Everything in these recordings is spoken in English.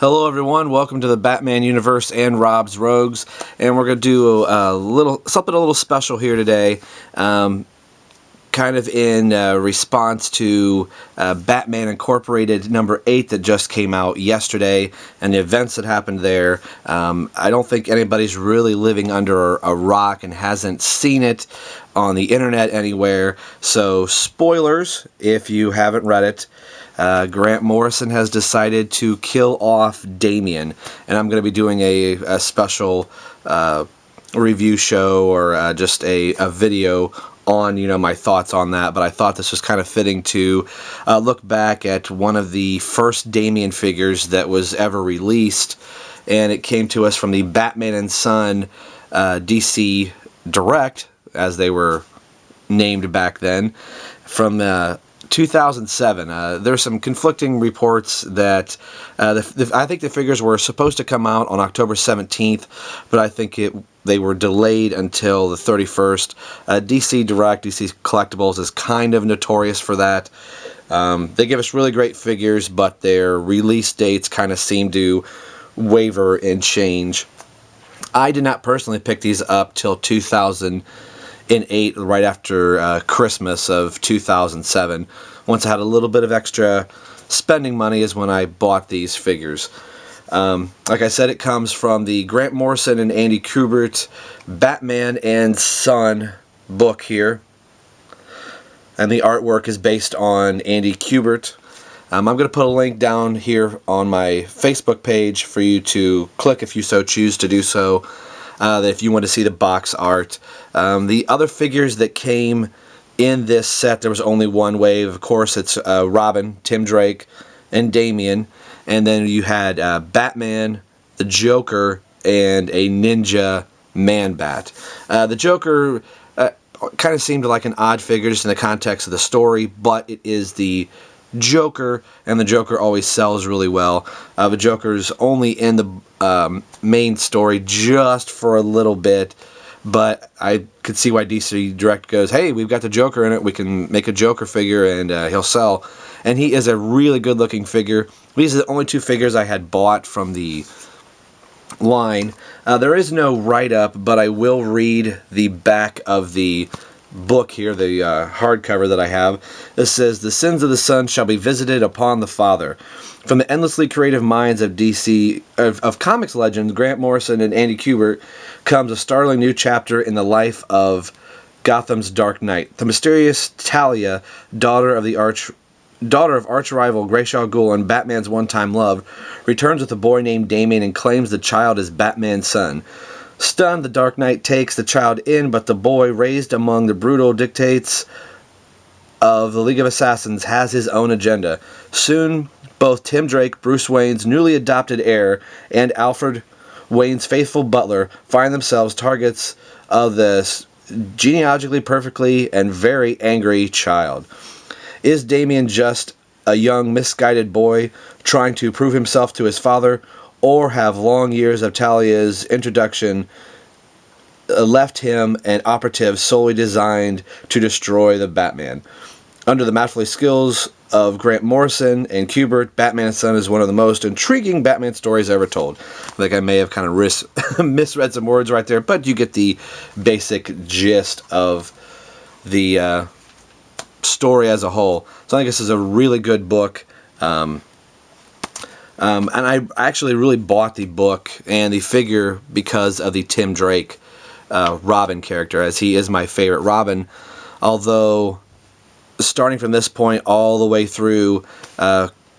Hello everyone, welcome to the Batman universe and Rob's Rogues, and we're going to do something a little special here today, kind of in response to Batman Incorporated number 8 that just came out yesterday and the events that happened there. I don't think anybody's really living under a rock and hasn't seen it on the internet anywhere, so spoilers if you haven't read it. Grant Morrison has decided to kill off Damian, and I'm going to be doing a special review show or just a video on my thoughts on that. But I thought this was kind of fitting to look back at one of the first Damian figures that was ever released, and it came to us from the Batman and Son DC Direct, as they were named back then, from 2007. There's some conflicting reports that I think the figures were supposed to come out on October 17th, but I think they were delayed until the 31st. DC Direct, DC Collectibles is kind of notorious for that. They give us really great figures, but their release dates kind of seem to waver and change. I did not personally pick these up till 2008, right after Christmas of 2007. Once I had a little bit of extra spending money is when I bought these figures. Like I said, it comes from the Grant Morrison and Andy Kubert Batman and Son book here. And the artwork is based on Andy Kubert. I'm going to put a link down here on my Facebook page for you to click if you so choose to do so, if you want to see the box art. The other figures that came in this set, there was only one wave. Of course, it's Robin, Tim Drake, and Damian. And then you had Batman, the Joker, and a Ninja Man-Bat. The Joker kind of seemed like an odd figure just in the context of the story, but it is the Joker, and the Joker always sells really well. The Joker's only in the main story just for a little bit, but I could see why DC Direct goes, hey, we've got the Joker in it, we can make a Joker figure and he'll sell. And he is a really good looking figure. These are the only two figures I had bought from the line. There is no write-up, but I will read the back of the book here, the hardcover that I have. This says, "The sins of the son shall be visited upon the father." From the endlessly creative minds of DC, of comics legends, Grant Morrison and Andy Kubert, comes a startling new chapter in the life of Gotham's Dark Knight. The mysterious Talia, daughter of arch-rival Ra's al Ghul and Batman's one-time love, returns with a boy named Damian and claims the child is Batman's son. Stunned, the Dark Knight takes the child in, but the boy, raised among the brutal dictates of the League of Assassins, has his own agenda. Soon, both Tim Drake, Bruce Wayne's newly adopted heir, and Alfred Wayne's faithful butler find themselves targets of this genealogically perfectly and very angry child. Is Damian just a young, misguided boy trying to prove himself to his father, or have long years of Talia's introduction left him an operative solely designed to destroy the Batman? Under the masterful skills of Grant Morrison and Kubert, Batman and Son is one of the most intriguing Batman stories ever told. I think I may have kind of misread some words right there, but you get the basic gist of the story as a whole. So I think this is a really good book. And I actually really bought the book and the figure because of the Tim Drake Robin character, as he is my favorite Robin. Although, starting from this point all the way through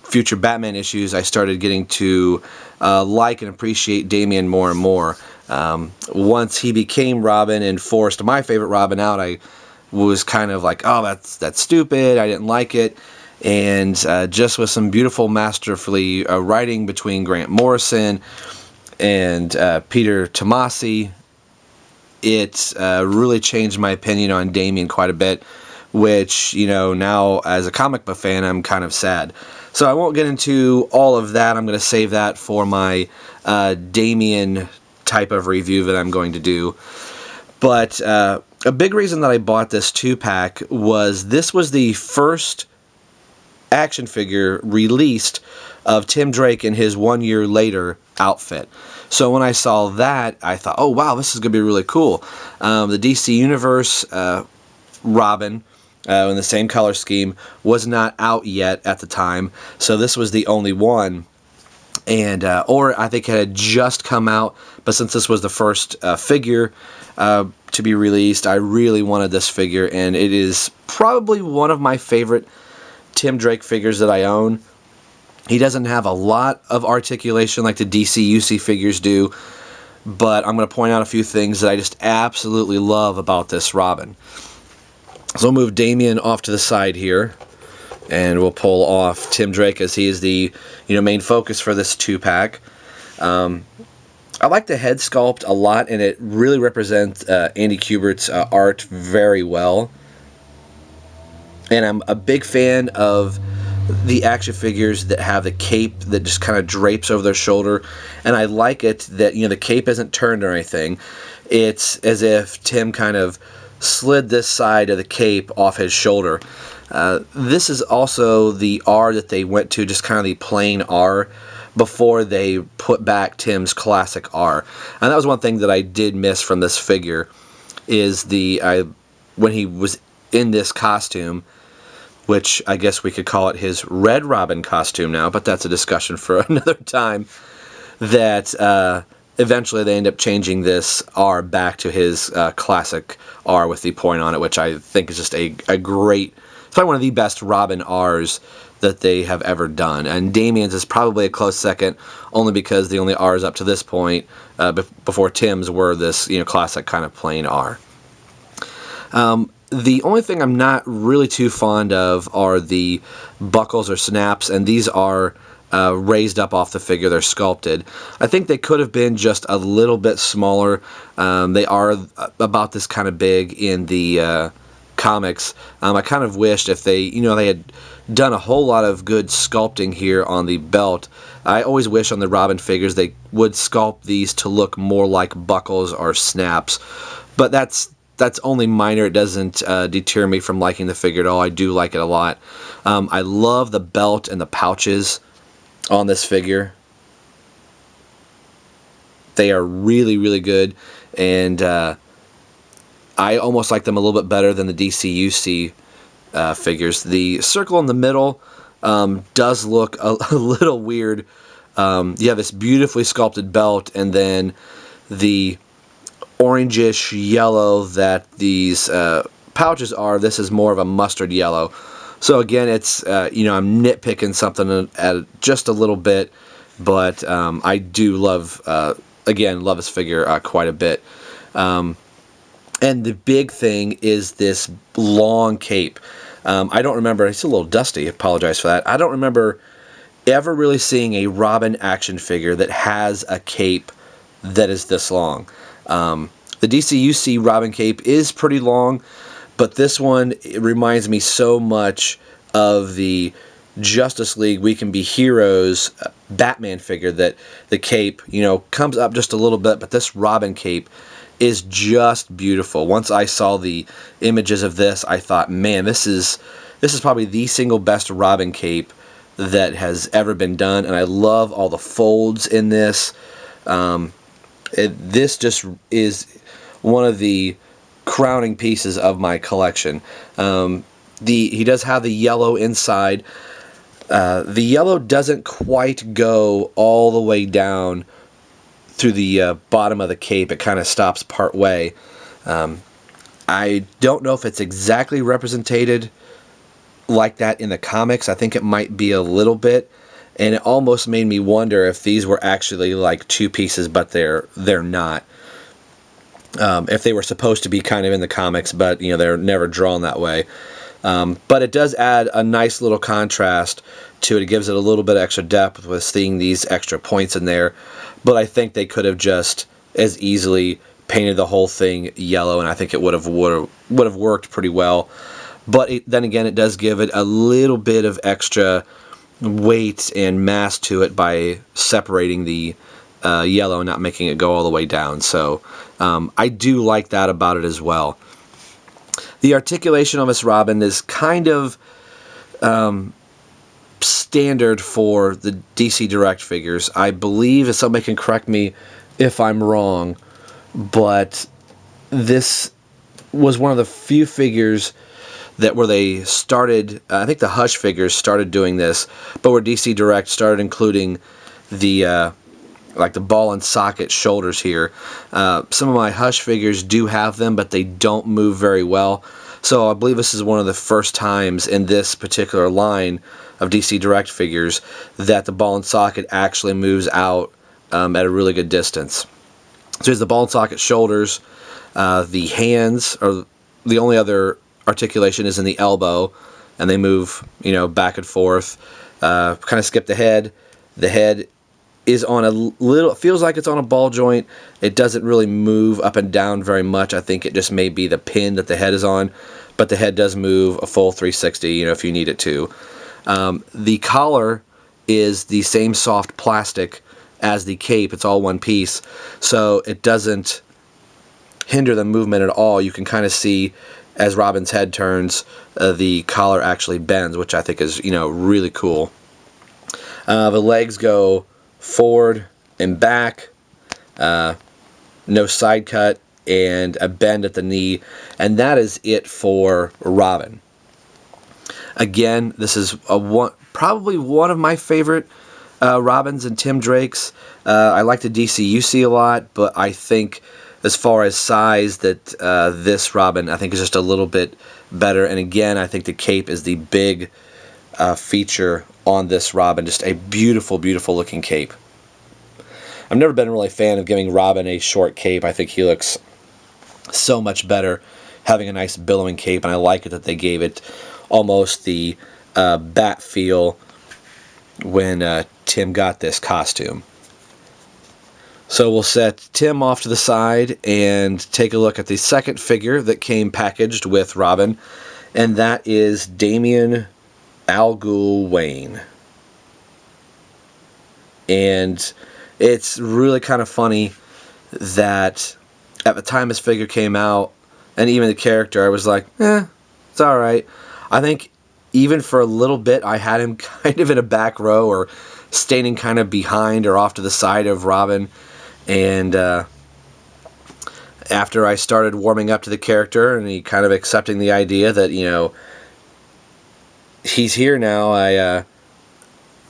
future Batman issues, I started getting to like and appreciate Damian more and more. Once he became Robin and forced my favorite Robin out, I was kind of like, oh, that's stupid, I didn't like it. And just with some beautiful, masterfully writing between Grant Morrison and Peter Tomasi, it really changed my opinion on Damian quite a bit, which, now as a comic book fan, I'm kind of sad. So I won't get into all of that. I'm going to save that for my Damian type of review that I'm going to do. But a big reason that I bought this 2-pack was this was the first action figure released of Tim Drake in his 1 year later outfit. So when I saw that, I thought, oh wow, this is going to be really cool. The DC Universe Robin in the same color scheme was not out yet at the time, so this was the only one. And or I think it had just come out, but since this was the first figure to be released, I really wanted this figure, and it is probably one of my favorite Tim Drake figures that I own. He doesn't have a lot of articulation like the DC UC figures do, but I'm going to point out a few things that I just absolutely love about this Robin. So we'll move Damian off to the side here, and we'll pull off Tim Drake as he is the main focus for this 2-pack. I like the head sculpt a lot, and it really represents Andy Kubert's art very well. And I'm a big fan of the action figures that have the cape that just kind of drapes over their shoulder, and I like it that the cape isn't turned or anything. It's as if Tim kind of slid this side of the cape off his shoulder. This is also the R that they went to, just kind of the plain R, before they put back Tim's classic R. And that was one thing that I did miss from this figure, is when he was in this costume, which I guess we could call it his Red Robin costume now, but that's a discussion for another time, that eventually they end up changing this R back to his classic R with the point on it, which I think is just a great, it's probably one of the best Robin Rs that they have ever done. And Damian's is probably a close second, only because the only R's up to this point, before Tim's, were this classic kind of plain R. The only thing I'm not really too fond of are the buckles or snaps, and these are raised up off the figure. They're sculpted. I think they could have been just a little bit smaller. They are about this kind of big in the comics. I kind of wished if they had done a whole lot of good sculpting here on the belt. I always wish on the Robin figures they would sculpt these to look more like buckles or snaps, but that's only minor. It doesn't deter me from liking the figure at all. I do like it a lot. I love the belt and the pouches on this figure. They are really, really good, and I almost like them a little bit better than the DC UC figures. The circle in the middle does look a little weird. You have this beautifully sculpted belt, and then the orangish yellow that these pouches are, this is more of a mustard yellow. So again, it's I'm nitpicking something at just a little bit, but I do love this figure quite a bit. And the big thing is this long cape. I don't remember, it's a little dusty, I apologize for that. I don't remember ever really seeing a Robin action figure that has a cape that is this long. The DC UC Robin cape is pretty long, but this one, it reminds me so much of the Justice League We Can Be Heroes Batman figure, that the cape, comes up just a little bit, but this Robin cape is just beautiful. Once I saw the images of this, I thought, man, this is probably the single best Robin cape that has ever been done, and I love all the folds in this. This just is one of the crowning pieces of my collection. He does have the yellow inside. The yellow doesn't quite go all the way down through the bottom of the cape. It kind of stops part way. I don't know if it's exactly represented like that in the comics. I think it might be a little bit, and it almost made me wonder if these were actually like two pieces, but they're not. If they were supposed to be kind of in the comics, but they're never drawn that way. But it does add a nice little contrast to it. It gives it a little bit of extra depth with seeing these extra points in there. But I think they could have just as easily painted the whole thing yellow, and I think it would have worked pretty well. But then again, it does give it a little bit of extra weight and mass to it by separating the yellow and not making it go all the way down. So I do like that about it as well. The articulation of this Robin is kind of standard for the DC Direct figures. I believe, if somebody can correct me if I'm wrong, but this was one of the few figures that where they started, I think the Hush figures started doing this, but where DC Direct started including the like the ball and socket shoulders here. Some of my Hush figures do have them, but they don't move very well. So I believe this is one of the first times in this particular line of DC Direct figures that the ball and socket actually moves out at a really good distance. So here's the ball and socket shoulders. The hands, or the only other articulation is in the elbow, and they move, back and forth. Kind of skip the head. The head is on a little, feels like it's on a ball joint. It doesn't really move up and down very much. I think it just may be the pin that the head is on, but the head does move a full 360, if you need it to. The collar is the same soft plastic as the cape. It's all one piece, so it doesn't hinder the movement at all. You can kind of see as Robin's head turns, the collar actually bends, which I think is, really cool. The legs go forward and back, no side cut, and a bend at the knee, and that is it for Robin. Again, this is probably one of my favorite Robins and Tim Drakes. I like the DCUC a lot, but I think as far as size, that this Robin I think is just a little bit better. And again, I think the cape is the big feature on this Robin. Just a beautiful, beautiful looking cape. I've never been really a fan of giving Robin a short cape. I think he looks so much better having a nice billowing cape, and I like it that they gave it almost the bat feel when Tim got this costume. So we'll set Tim off to the side and take a look at the second figure that came packaged with Robin, and that is Damian Al Ghul Wayne. And it's really kind of funny that at the time this figure came out, and even the character, I was like, it's alright. I think even for a little bit I had him kind of in a back row, or standing kind of behind or off to the side of Robin. And after I started warming up to the character and he kind of accepting the idea that, he's here now, I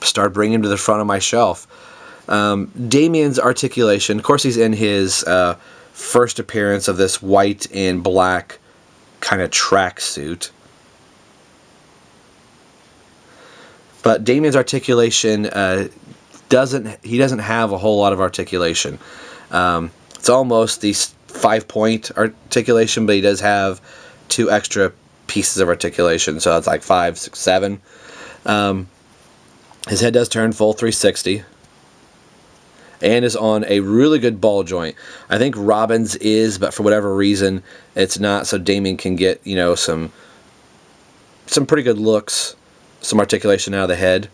started bringing him to the front of my shelf. Damian's articulation, of course he's in his first appearance of this white and black kind of tracksuit. But Damian's articulation doesn't have a whole lot of articulation. It's almost the 5-point articulation, but he does have 2 extra pieces of articulation, so it's like 5, 6, 7. His head does turn full 360 and is on a really good ball joint. I think Robin's is, but for whatever reason it's not, so Damian can get some pretty good looks, some articulation out of the head.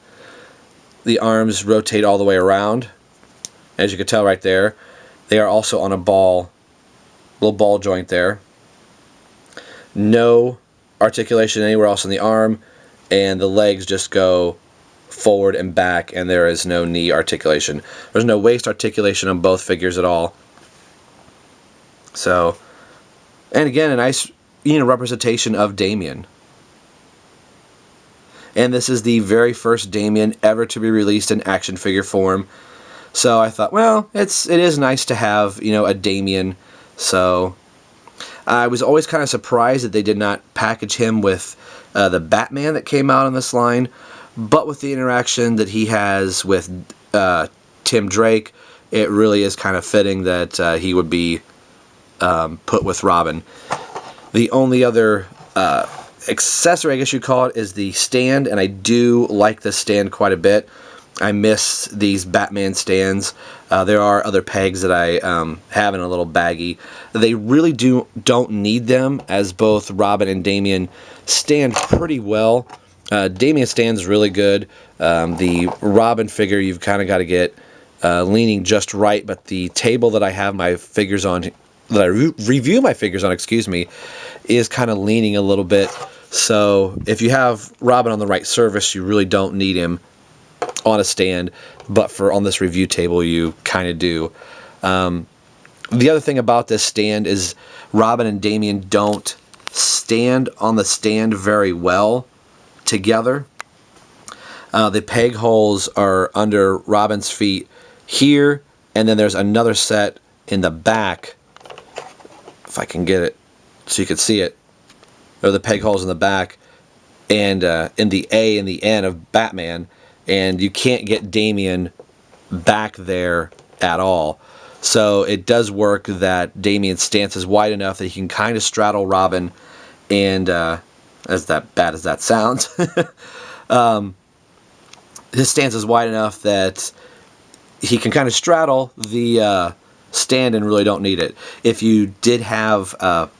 The arms rotate all the way around, as you can tell right there. They are also on a little ball joint there. No articulation anywhere else in the arm, and the legs just go forward and back, and there is no knee articulation. There's no waist articulation on both figures at all. So, and again, a nice representation of Damian. And this is the very first Damian ever to be released in action figure form. So I thought, well, it is nice to have, a Damian. So I was always kind of surprised that they did not package him with the Batman that came out on this line. But with the interaction that he has with Tim Drake, it really is kind of fitting that he would be put with Robin. The only other accessory, I guess you'd call it, is the stand, and I do like the stand quite a bit. I miss these Batman stands. There are other pegs that I have in a little baggie. They really don't need them, as both Robin and Damian stand pretty well. Damian stands really good. The Robin figure, you've kind of got to get leaning just right, but the table that I have my figures on, that I review my figures on, is kind of leaning a little bit So if you have Robin on the right surface, you really don't need him on a stand, but on this review table, you kind of do. The other thing about this stand is Robin and Damian don't stand on the stand very well together. The peg holes are under Robin's feet here, and then there's another set in the back, if I can get it so you can see it. There are the peg holes in the back and in the A and the N of Batman, and you can't get Damian back there at all. So it does work that Damian's stance is wide enough that he can kind of straddle Robin, and as bad as that sounds, his stance is wide enough that he can kind of straddle the stand and really don't need it. If you did have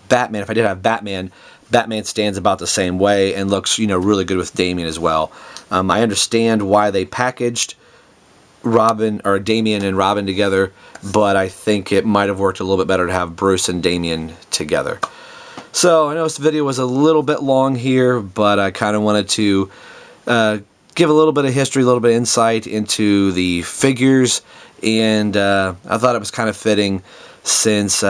Batman, if I did have Batman, Batman stands about the same way and looks, really good with Damian as well. I understand why they packaged Robin or Damian and Robin together, but I think it might have worked a little bit better to have Bruce and Damian together. So I know this video was a little bit long here, but I kind of wanted to give a little bit of history, a little bit of insight into the figures, and I thought it was kind of fitting since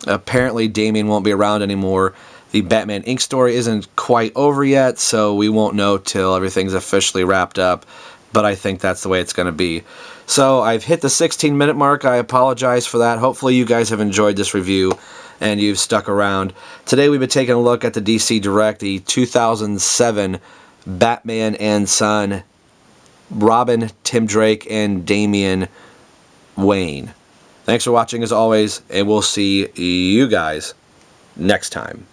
apparently Damian won't be around anymore. The Batman Inc. story isn't quite over yet, so we won't know till everything's officially wrapped up, but I think that's the way it's going to be. So I've hit the 16-minute mark. I apologize for that. Hopefully you guys have enjoyed this review and you've stuck around. Today we've been taking a look at the DC Direct, the 2007 Batman and Son, Robin, Tim Drake, and Damian Wayne. Thanks for watching as always, and we'll see you guys next time.